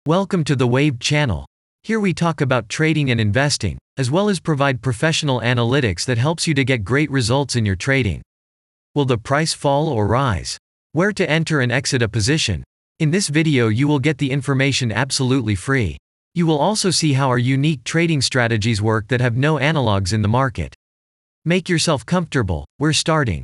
Welcome to the Wave channel. Here we talk about trading and investing, as well as provide professional analytics that helps you to get great results in your trading. Will the price fall or rise? Where to enter and exit a position? In this video you will get the information absolutely free. You will also see how our unique trading strategies work that have no analogs in the market. Make yourself comfortable, we're starting.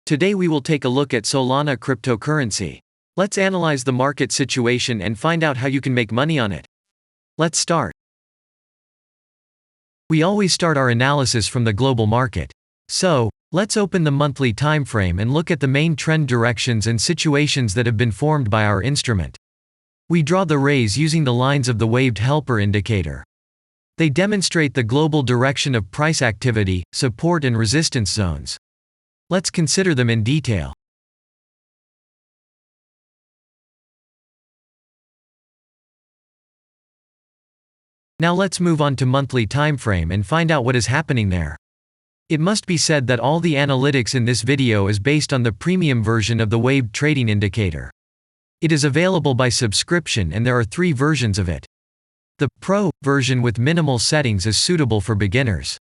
Today we will take a look at Solana cryptocurrency. Let's analyze the market situation and find out how you can make money on it. Let's start. We always start our analysis from the global market. So, let's open the monthly time frame and look at the main trend directions and situations that have been formed by our instrument. We draw the rays using the lines of the waved helper indicator. They demonstrate the global direction of price activity, support and resistance zones. Let's consider them in detail. Now let's move on to monthly time frame and find out what is happening there. It must be said that all the analytics in this video is based on the premium version of the waved trading indicator. It is available by subscription and there are 3 versions of it. The Pro version with minimal settings is suitable for beginners.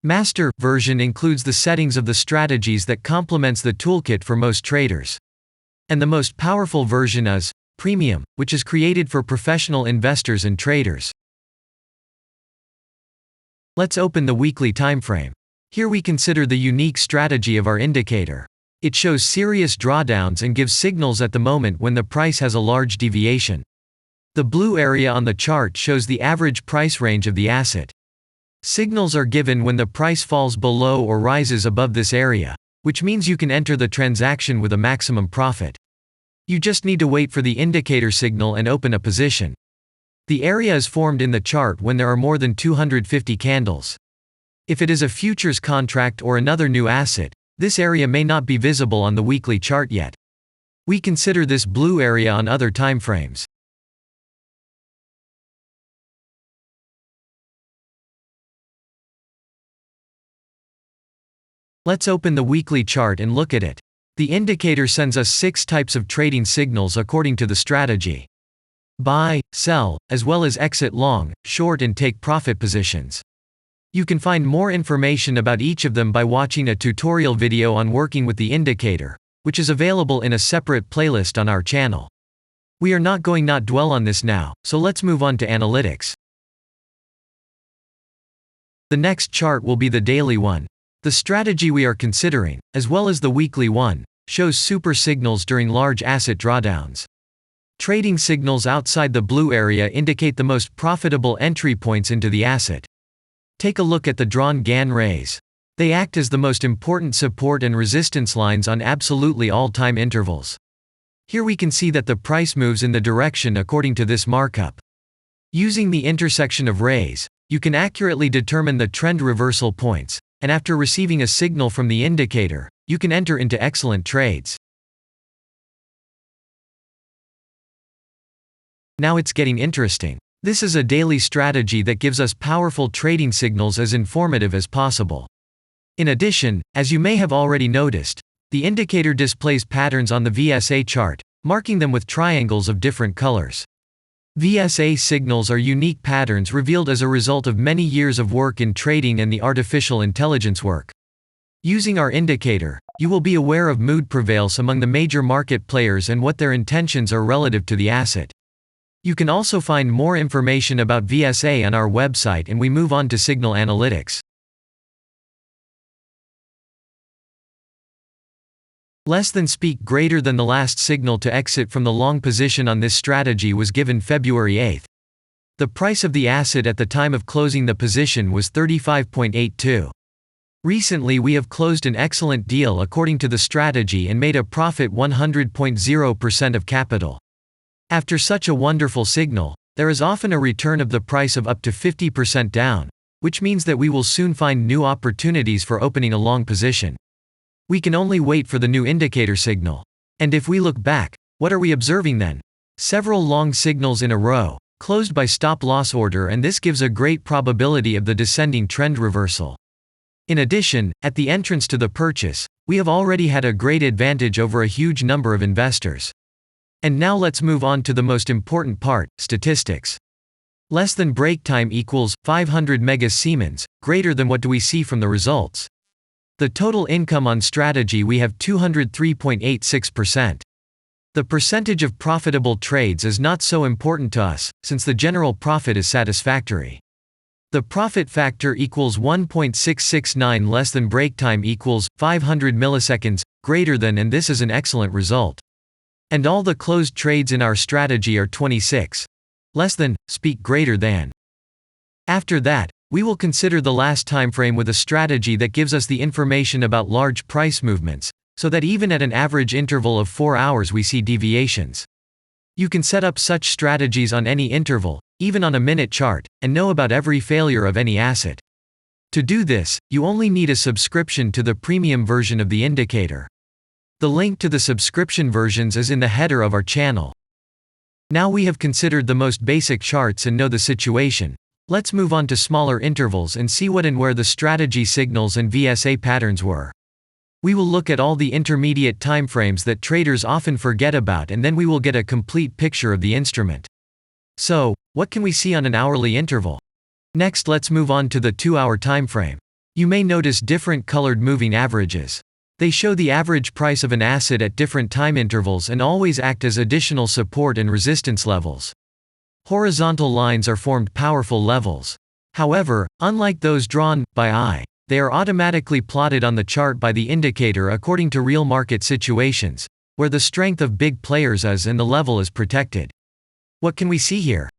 Master version includes the settings of the strategies that complements the toolkit for most traders. And the most powerful version is Premium, which is created for professional investors and traders. Let's open the weekly time frame. Here we consider the unique strategy of our indicator. It shows serious drawdowns and gives signals at the moment when the price has a large deviation. The blue area on the chart shows the average price range of the asset. Signals are given when the price falls below or rises above this area, which means you can enter the transaction with a maximum profit. You just need to wait for the indicator signal and open a position. The area is formed in the chart when there are more than 250 candles. If it is a futures contract or another new asset, this area may not be visible on the weekly chart yet. We consider this blue area on other timeframes. Let's open the weekly chart and look at it. The indicator sends us 6 types of trading signals according to the strategy. Buy, sell, as well as exit long, short and take profit positions. You can find more information about each of them by watching a tutorial video on working with the indicator, which is available in a separate playlist on our channel. We are not going to dwell on this now, so let's move on to analytics. The next chart will be the daily one. The strategy we are considering, as well as the weekly one, shows super signals during large asset drawdowns. Trading signals outside the blue area indicate the most profitable entry points into the asset. Take a look at the drawn Gann rays. They act as the most important support and resistance lines on absolutely all time intervals. Here we can see that the price moves in the direction according to this markup. Using the intersection of rays, you can accurately determine the trend reversal points, and after receiving a signal from the indicator, you can enter into excellent trades. Now it's getting interesting. This is a daily strategy that gives us powerful trading signals as informative as possible. In addition, as you may have already noticed, the indicator displays patterns on the VSA chart, marking them with triangles of different colors. VSA signals are unique patterns revealed as a result of many years of work in trading and the artificial intelligence work. Using our indicator, you will be aware of mood prevails among the major market players and what their intentions are relative to the asset. You can also find more information about VSA on our website, and we move on to signal analytics. Less than speak greater than the last signal to exit from the long position on this strategy was given February 8. The price of the asset at the time of closing the position was 35.82. Recently we have closed an excellent deal according to the strategy and made a profit 100.0% of capital. After such a wonderful signal, there is often a return of the price of up to 50% down, which means that we will soon find new opportunities for opening a long position. We can only wait for the new indicator signal. And if we look back, what are we observing then? Several long signals in a row, closed by stop-loss order, and this gives a great probability of the descending trend reversal. In addition, at the entrance to the purchase, we have already had a great advantage over a huge number of investors. And now let's move on to the most important part, statistics. Less than break time equals 500 megasiemens, greater than what do we see from the results? The total income on strategy we have 203.86%. The percentage of profitable trades is not so important to us, since the general profit is satisfactory. The profit factor equals 1.669 less than break time equals 500 milliseconds, greater than, and this is an excellent result. And all the closed trades in our strategy are 26. Less than, speak greater than. After that, we will consider the last time frame with a strategy that gives us the information about large price movements, so that even at an average interval of 4 hours we see deviations. You can set up such strategies on any interval, even on a minute chart, and know about every failure of any asset. To do this, you only need a subscription to the premium version of the indicator. The link to the subscription versions is in the header of our channel. Now we have considered the most basic charts and know the situation. Let's move on to smaller intervals and see what and where the strategy signals and VSA patterns were. We will look at all the intermediate timeframes that traders often forget about, and then we will get a complete picture of the instrument. So, what can we see on an hourly interval? Next, let's move on to the 2-hour timeframe. You may notice different colored moving averages. They show the average price of an asset at different time intervals and always act as additional support and resistance levels. Horizontal lines are formed powerful levels. However, unlike those drawn by eye, they are automatically plotted on the chart by the indicator according to real market situations, where the strength of big players is and the level is protected. What can we see here?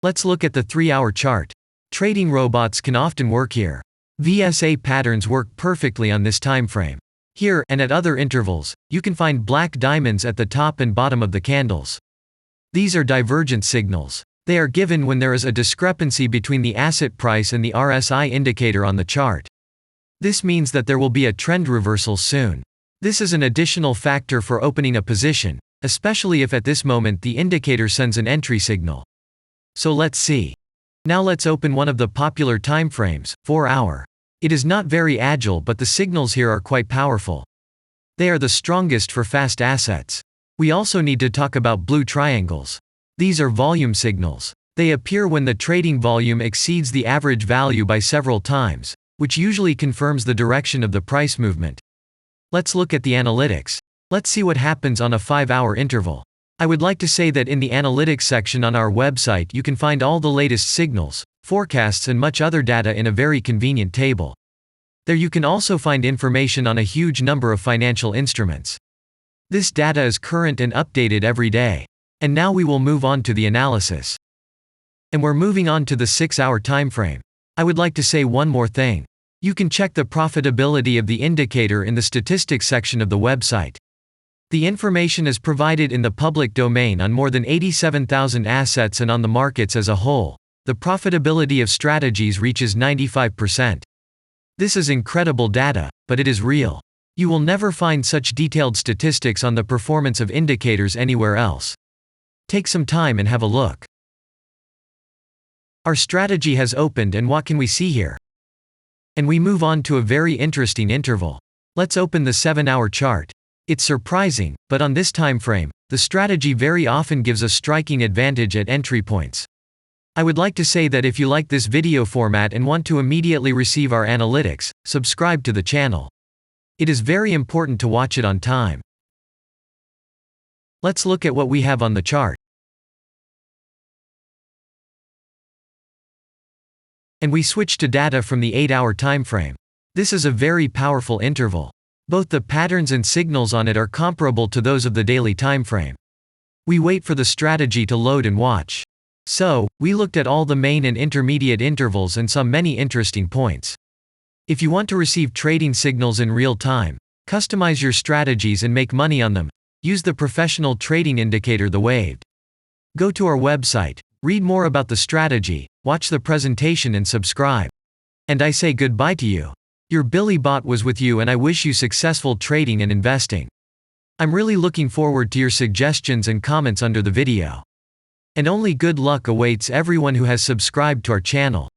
Let's look at the 3-hour chart. Trading robots can often work here. VSA patterns work perfectly on this time frame. Here, and at other intervals, you can find black diamonds at the top and bottom of the candles. These are divergent signals. They are given when there is a discrepancy between the asset price and the RSI indicator on the chart. This means that there will be a trend reversal soon. This is an additional factor for opening a position, especially if at this moment the indicator sends an entry signal. So let's see. Now let's open one of the popular timeframes, 4-hour. It is not very agile, but the signals here are quite powerful. They are the strongest for fast assets. We also need to talk about blue triangles. These are volume signals. They appear when the trading volume exceeds the average value by several times, which usually confirms the direction of the price movement. Let's look at the analytics. Let's see what happens on a 5-hour interval. I would like to say that in the analytics section on our website you can find all the latest signals, forecasts and much other data in a very convenient table. There you can also find information on a huge number of financial instruments. This data is current and updated every day. And now we will move on to the analysis. And we're moving on to the 6-hour time frame. I would like to say one more thing. You can check the profitability of the indicator in the statistics section of the website. The information is provided in the public domain on more than 87,000 assets, and on the markets as a whole, the profitability of strategies reaches 95%. This is incredible data, but it is real. You will never find such detailed statistics on the performance of indicators anywhere else. Take some time and have a look. Our strategy has opened, and what can we see here? And we move on to a very interesting interval. Let's open the 7-hour chart. It's surprising, but on this time frame, the strategy very often gives a striking advantage at entry points. I would like to say that if you like this video format and want to immediately receive our analytics, subscribe to the channel. It is very important to watch it on time. Let's look at what we have on the chart. And we switch to data from the 8-hour time frame. This is a very powerful interval. Both the patterns and signals on it are comparable to those of the daily time frame. We wait for the strategy to load and watch. So, we looked at all the main and intermediate intervals and saw many interesting points. If you want to receive trading signals in real time, customize your strategies and make money on them, use the professional trading indicator The Waved. Go to our website, read more about the strategy, watch the presentation and subscribe. And I say goodbye to you. Your Billy Bot was with you, and I wish you successful trading and investing. I'm really looking forward to your suggestions and comments under the video. And only good luck awaits everyone who has subscribed to our channel.